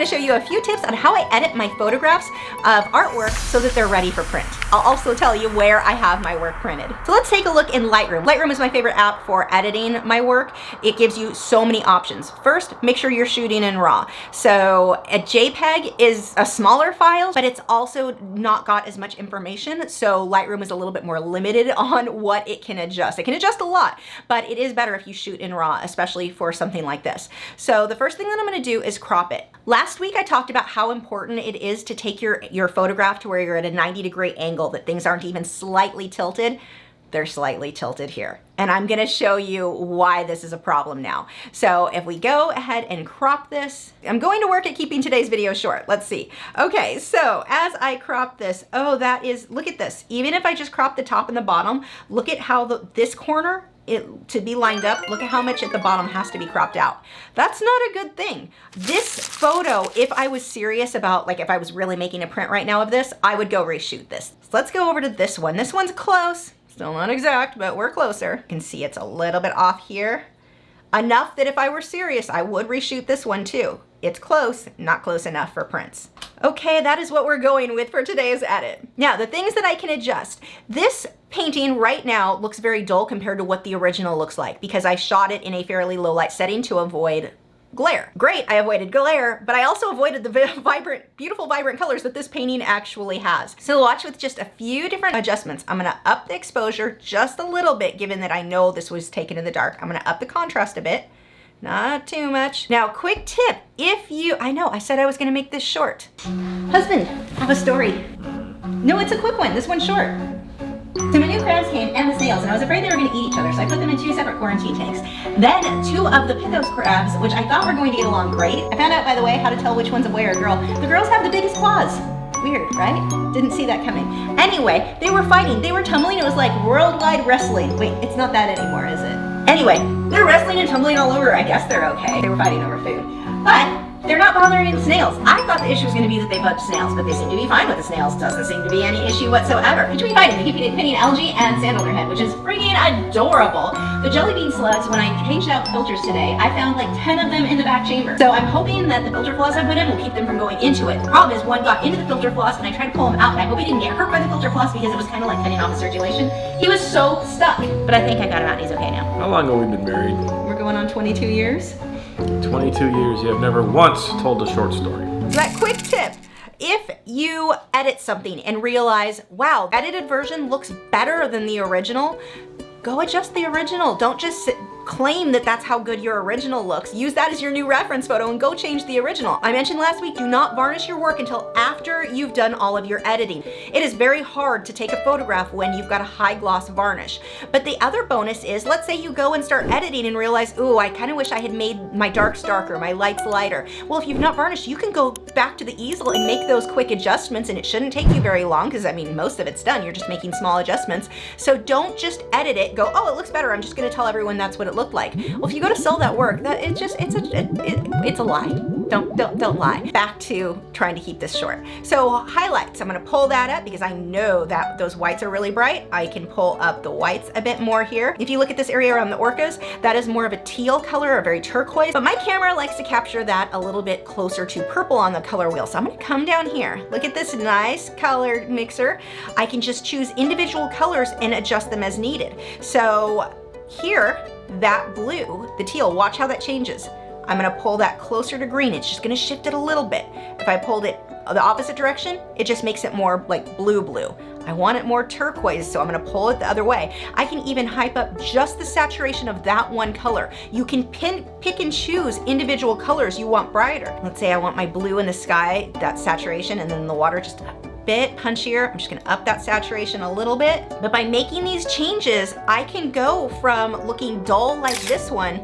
going to show you a few tips on how I edit my photographs of artwork so that they're ready for print. I'll also tell you where I have my work printed. So let's take a look in Lightroom. Lightroom is my favorite app for editing my work. It gives you so many options. First, make sure you're shooting in RAW. So a JPEG is a smaller file, but it's also not got as much information. So Lightroom is a little bit more limited on what it can adjust. It can adjust a lot, but it is better if you shoot in RAW, especially for something like this. So the first thing that I'm going to do is crop it. Last week I talked about how important it is to take your photograph to where you're at a 90-degree angle, that things aren't even slightly tilted. They're slightly tilted here. And I'm gonna show you why this is a problem now. So if we go ahead and crop this, I'm going to work at keeping today's video short. Let's see. Okay, so as I crop this, oh, that is, look at this. Even if I just crop the top and the bottom, look at how this corner, to be lined up, look at how much at the bottom has to be cropped out. That's not a good thing. This photo, if I was serious about, like if I was really making a print right now of this, I would go reshoot this. So let's go over to this one. This one's close. Still not exact, but we're closer. You can see it's a little bit off here. Enough that if I were serious, I would reshoot this one too. It's close, not close enough for prints. Okay, that is what we're going with for today's edit. Now, the things that I can adjust. This painting right now looks very dull compared to what the original looks like because I shot it in a fairly low light setting to avoid glare. Great, I avoided glare, but I also avoided the beautiful, vibrant colors that this painting actually has. So watch with just a few different adjustments. I'm gonna up the exposure just a little bit, given that I know this was taken in the dark. I'm gonna up the contrast a bit, not too much. Now, quick tip, I know, I said I was gonna make this short. Husband, I have a story. No, it's a quick one, this one's short. So my new crabs came and the snails, and I was afraid they were going to eat each other, so I put them in 2 separate quarantine tanks. Then 2 of the Pithos crabs, which I thought were going to get along great. I found out, by the way, how to tell which one's a boy or a girl. The girls have the biggest claws. Weird, right? Didn't see that coming. Anyway, they were fighting. They were tumbling. It was like worldwide wrestling. Wait, it's not that anymore, is it? Anyway, they're wrestling and tumbling all over. I guess they're okay. They were fighting over food. But they're not bothering the snails. I thought the issue was going to be that they bugged snails, but they seem to be fine with the snails. Doesn't seem to be any issue whatsoever. Between fighting, they keep pinning algae and sand on their head, which is freaking adorable. The jelly bean slugs, when I changed out filters today, I found like 10 of them in the back chamber. So I'm hoping that the filter floss I put in will keep them from going into it. The problem is one got into the filter floss and I tried to pull him out, and I hope he didn't get hurt by the filter floss because it was kind of like cutting off the circulation. He was so stuck, but I think I got him out and he's okay now. How long have we been married? We're going on 22 years. 22 years, you have never once told a short story. That quick tip, if you edit something and realize, wow, edited version looks better than the original, go adjust the original. Don't just claim that that's how good your original looks. Use that as your new reference photo and go change the original. I mentioned last week, do not varnish your work until after you've done all of your editing. It is very hard to take a photograph when you've got a high gloss varnish. But the other bonus is, let's say you go and start editing and realize, ooh, I kind of wish I had made my darks darker, my lights lighter. Well, if you've not varnished, you can go back to the easel and make those quick adjustments, and it shouldn't take you very long because, I mean, most of it's done. You're just making small adjustments. So don't just edit it, go, oh, it looks better. I'm just going to tell everyone that's what it looked like. Well, if you go to sell that work, it's a lie. Don't lie. Back to trying to keep this short. So highlights, I'm gonna pull that up because I know that those whites are really bright. I can pull up the whites a bit more here. If you look at this area around the orcas, that is more of a teal color, or very turquoise, but my camera likes to capture that a little bit closer to purple on the color wheel. So I'm gonna come down here. Look at this nice colored mixer. I can just choose individual colors and adjust them as needed. So here, that blue, the teal, watch how that changes. I'm gonna pull that closer to green. It's just gonna shift it a little bit. If I pulled it the opposite direction, it just makes it more like blue. I want it more turquoise, so I'm gonna pull it the other way. I can even hype up just the saturation of that one color. You can pick and choose individual colors you want brighter. Let's say I want my blue in the sky, that saturation, and then the water just a bit punchier. I'm just gonna up that saturation a little bit. But by making these changes, I can go from looking dull like this one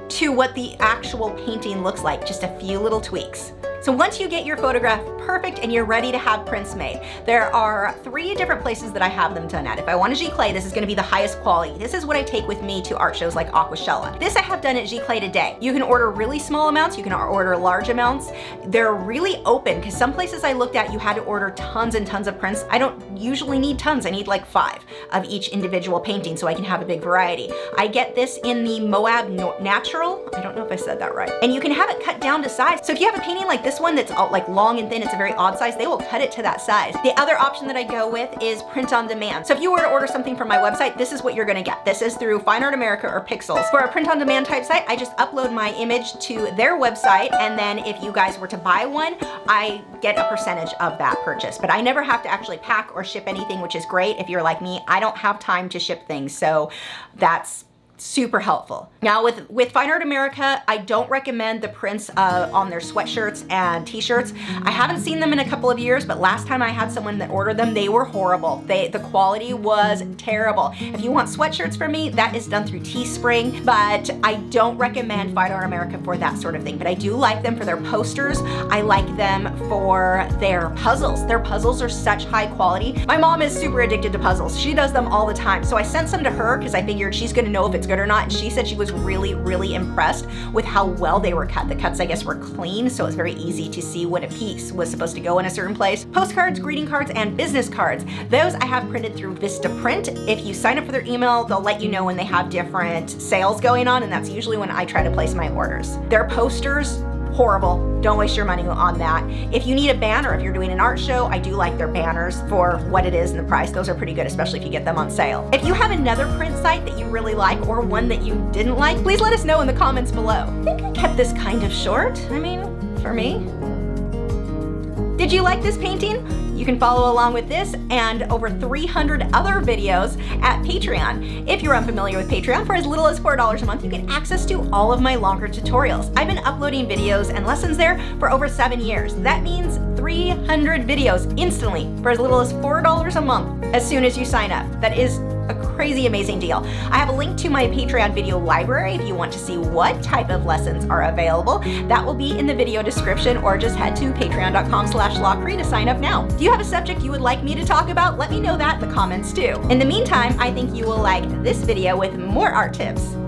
to what the actual painting looks like, just a few little tweaks. So once you get your photograph perfect and you're ready to have prints made, there are 3 different places that I have them done at. If I want a Giclée, this is gonna be the highest quality. This is what I take with me to art shows like Aquashella. This I have done at Giclée today. You can order really small amounts, you can order large amounts. They're really open, because some places I looked at, you had to order tons and tons of prints. I don't usually need tons, I need like 5 of each individual painting so I can have a big variety. I get this in the Moab Natural, I don't know if I said that right. And you can have it cut down to size. So if you have a painting like this this one that's all, like long and thin, it's a very odd size, they will cut it to that size. The other option that I go with is print on demand. So if you were to order something from my website, this is what you're gonna get. This is through Fine Art America or Pixels. For a print on demand type site, I just upload my image to their website, and then if you guys were to buy one, I get a percentage of that purchase. But I never have to actually pack or ship anything, which is great. If you're like me, I don't have time to ship things, so that's super helpful. Now with Fine Art America, I don't recommend the prints on their sweatshirts and t-shirts. I haven't seen them in a couple of years, but last time I had someone that ordered them, they were horrible. The quality was terrible. If you want sweatshirts from me, that is done through Teespring, but I don't recommend Fine Art America for that sort of thing. But I do like them for their posters. I like them for their puzzles. Their puzzles are such high quality. My mom is super addicted to puzzles. She does them all the time. So I sent some to her because I figured she's gonna know if it's good or not, and she said she was really, really impressed with how well they were cut. The cuts, I guess, were clean, so it's very easy to see when a piece was supposed to go in a certain place. Postcards, greeting cards, and business cards. Those I have printed through Vistaprint. If you sign up for their email, they'll let you know when they have different sales going on, and that's usually when I try to place my orders. Their posters, horrible. Don't waste your money on that. If you need a banner, if you're doing an art show, I do like their banners for what it is and the price. Those are pretty good, especially if you get them on sale. If you have another print site that you really like or one that you didn't like, please let us know in the comments below. I think I kept this kind of short. I mean, for me. Did you like this painting? You can follow along with this and over 300 other videos at Patreon. If you're unfamiliar with Patreon, for as little as $4 a month, you get access to all of my longer tutorials. I've been uploading videos and lessons there for over 7 years. That means 300 videos instantly for as little as $4 a month as soon as you sign up. That is a crazy amazing deal. I have a link to my Patreon video library if you want to see what type of lessons are available. That will be in the video description, or just head to patreon.com/Lachri to sign up now. Do you have a subject you would like me to talk about? Let me know that in the comments too. In the meantime, I think you will like this video with more art tips.